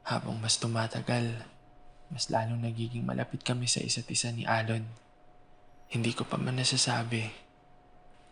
Habang mas tumatagal, mas lalong nagiging malapit kami sa isa't isa ni Alon. Hindi ko pa man nasasabi.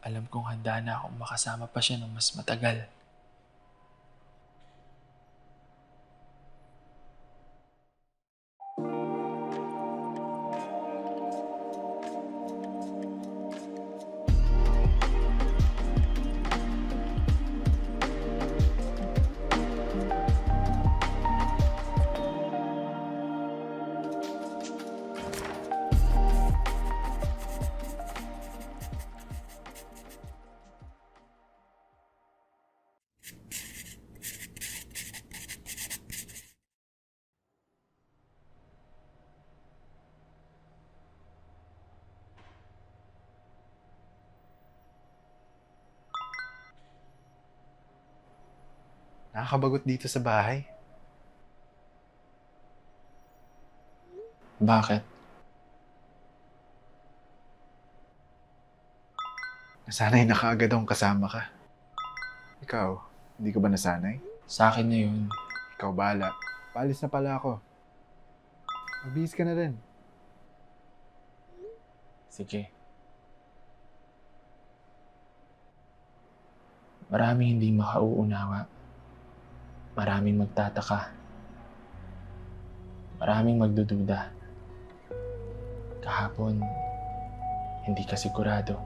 Alam kong handa na akong makasama pa siya ng mas matagal. Nakakabagot dito sa bahay. Bakit? Nasanay na kaagad akong kasama ka. Ikaw, hindi ka ba nasanay? Sa akin na yun. Ikaw bahala. Paalis na pala ako. Magbihis ka na rin. Sige. Maraming hindi makauunawa. Maraming magtataka. Maraming magdududa. Kahapon, hindi ka sigurado.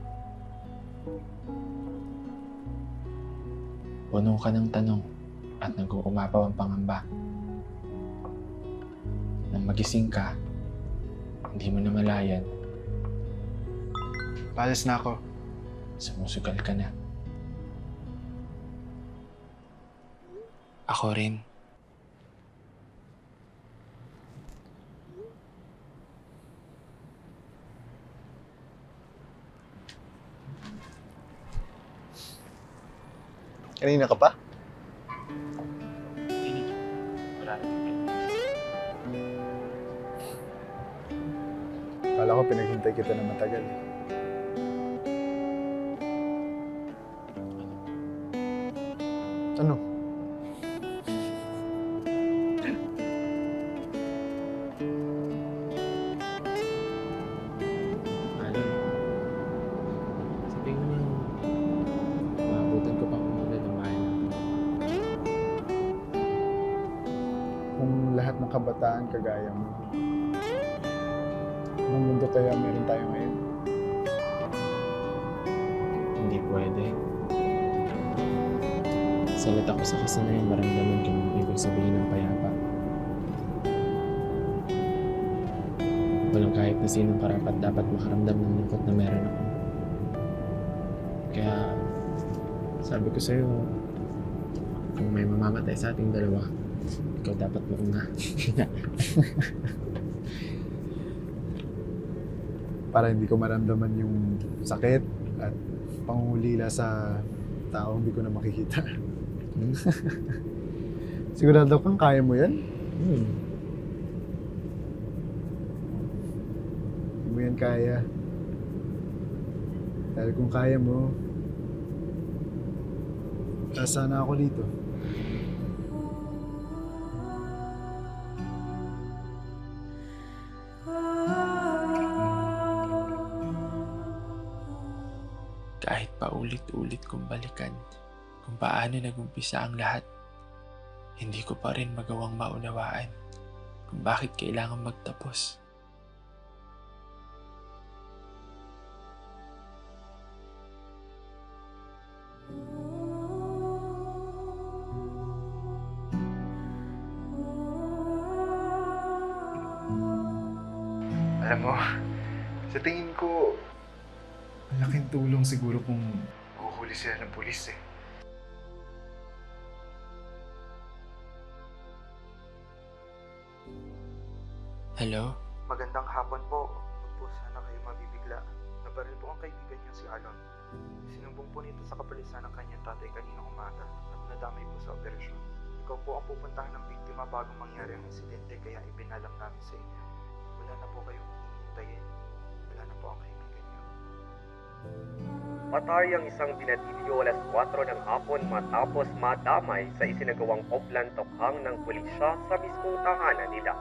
Puno ka ng tanong at nag-uumapaw ang pangamba. Nang magising ka, hindi mo namalayan, Paalis na ako. sumusugal ka na. Ako rin. Kanina ka pa? Kala ko pinaghintay kita na matagal. Ano? Alon, sabihin mo nang maabutan ko pa muna ng bahay natin. Kung lahat ng kabataan kagaya mo, anong mundo kaya meron tayo ngayon? Hindi pwede. Salit ako sa kasanayan maramdaman kung anong ibig sabihin ng payapa. Walang kahit na sinong karapat dapat makaramdam ng lungkot na meron ako. Kaya, sabi ko sa'yo, kung may mamamatay sa ating dalawa, ikaw dapat mauna. Para hindi ko maramdaman yung sakit at pangungulila sa tao hindi ko na makikita. Sigurado kang kaya mo yan? Hindi mo yan kaya. Dahil kung kaya mo, sana ako dito. Kahit paulit-ulit kong balikan kung paano nagumpisa ang lahat, hindi ko pa rin magawang maunawaan kung bakit kailangan magtapos. Alam mo, sa tingin ko, malaking tulong siguro kung huhuli sila ng pulis eh. Hello? Magandang hapon po. Huwag po sana kayo mabibigla. Nabaril po ang kaibigan niyo si Alon. Sinumbong po nito sa kapulisan ng kanyang tatay kaninang umaga at nadamay po sa operasyon. Ikaw po ang pupuntahan ng biktima bago mangyari ang insidente kaya ibinalam namin sa inyo. Wala na po kayong hihintayin. Wala na po ang kaibigan niyo. Napatay ang isang binatilyo alas 4 ng hapon matapos madamay sa isinagawang koplan tokhang ng pulisya sa mismong tahanan nila.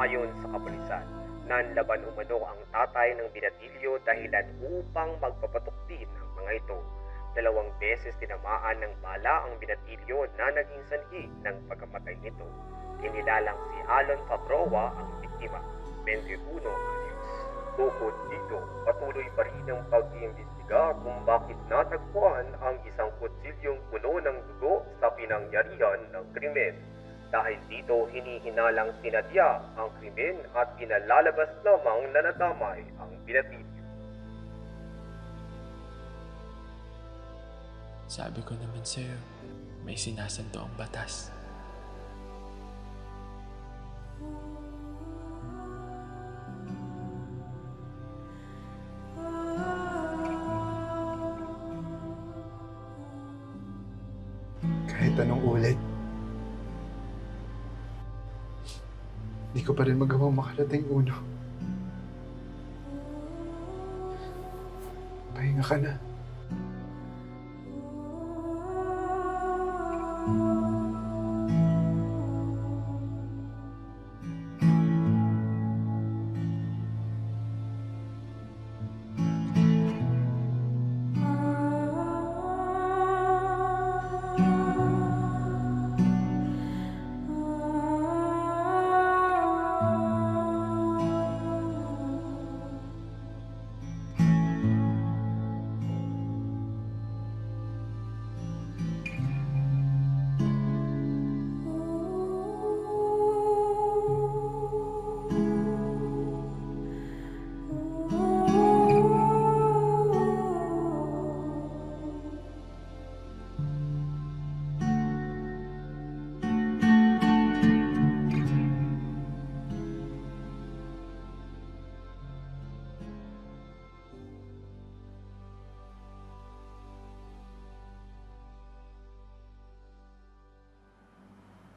Ayon sa kapulisan, nanlaban umano ang tatay ng binatilyo dahilan upang magpapatukti ng mga ito. 2 beses tinamaan ng bala ang binatilyo na naging sanhi ng pagkamatay nito. Inilalang si Alon Fabroa ang biktima, 21 anyos. Bukod dito, patuloy pa rin ang pag-iimbestiga kung bakit natagpuan ang isang kutsilyong puno ng dugo sa pinangyarihan ng krimen. Dahil dito, hinihinalang sinadya ang krimen at pinalalabas lamang na nadamay ang binatilyo. Sabi ko naman sa'yo, may sinasanto ang batas. Kahit anong ulit, hindi ko pa rin magawang makarating uno. Pahinga ka na.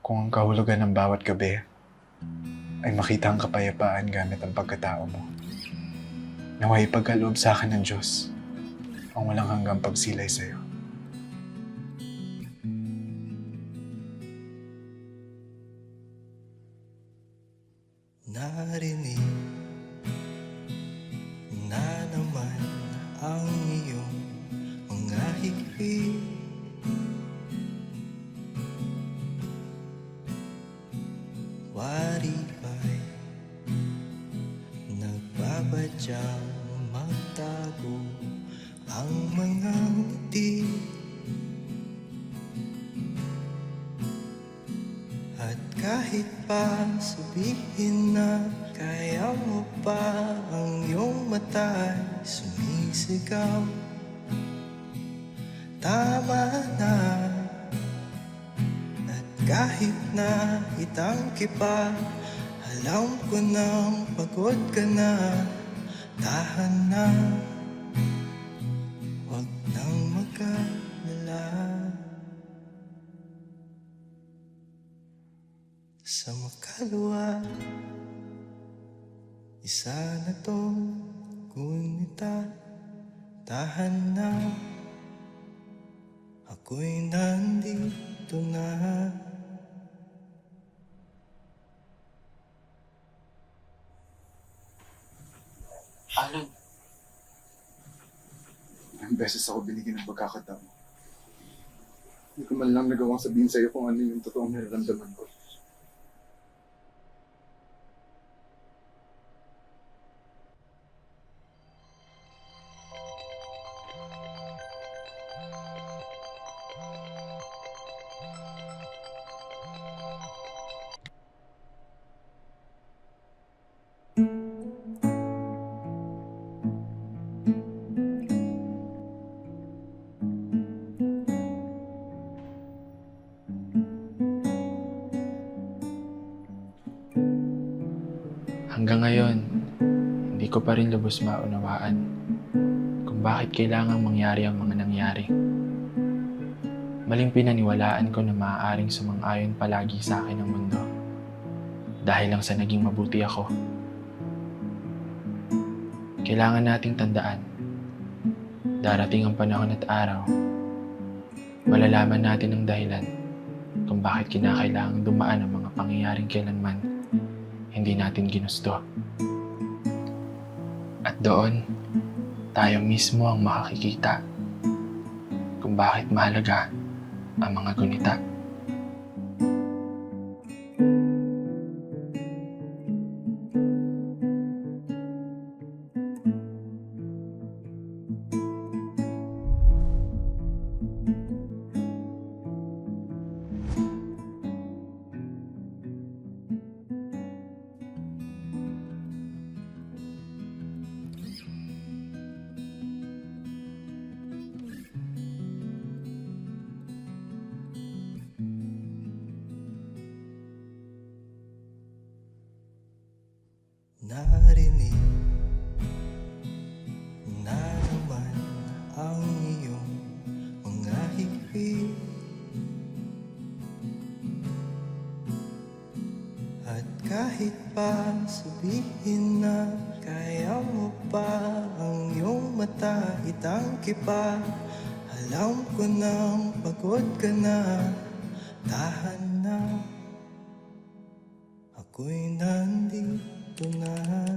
Kung ang kahulugan ng bawat gabi ay makita ang kapayapaan gamit ang pagkatao mo, naway ipagkaloob sa akin ng Diyos ang walang hanggang pagsilay sa'yo. Narinig na naman ang iyong mga higpit. Wari ba'y nagbabadyang magtago ang mga ngiti? At kahit pa sabihin na kaya mo pa, ang iyong mata'y sumisigaw. Tama na. Kahit na itangki pa, alam ko nang pagod ka na. Tahan na, huwag nang mag-alala. Sa makalwa, isa na tong gunita. Tahan na, ako'y nandito na. Alon, Ilang beses ako binigyan ng pagkakataon. Hindi ko man lang nagawang sabihin sa'yo kung ano yung totoong nararamdaman ko. hanggang ngayon, hindi ko pa rin lubos maunawaan kung bakit kailangang mangyari ang mga nangyari. Maling pinaniwalaan ko na maaaring sumang-ayon palagi sa akin ang mundo dahil lang sa naging mabuti ako. Kailangan nating tandaan Darating ang panahon at araw, malalaman natin ang dahilan kung bakit kinakailangang dumaan ang mga pangyayaring kailanman hindi natin ginusto. At doon, tayo mismo ang makakikita kung bakit mahalaga ang mga gunita. Narinig na naman ang iyong mga higpit, at kahit pa sabihin na kaya mo pa ang iyong mata itangki pa, alam ko nang pagod ka na. Tahan na, ako'y nandito na.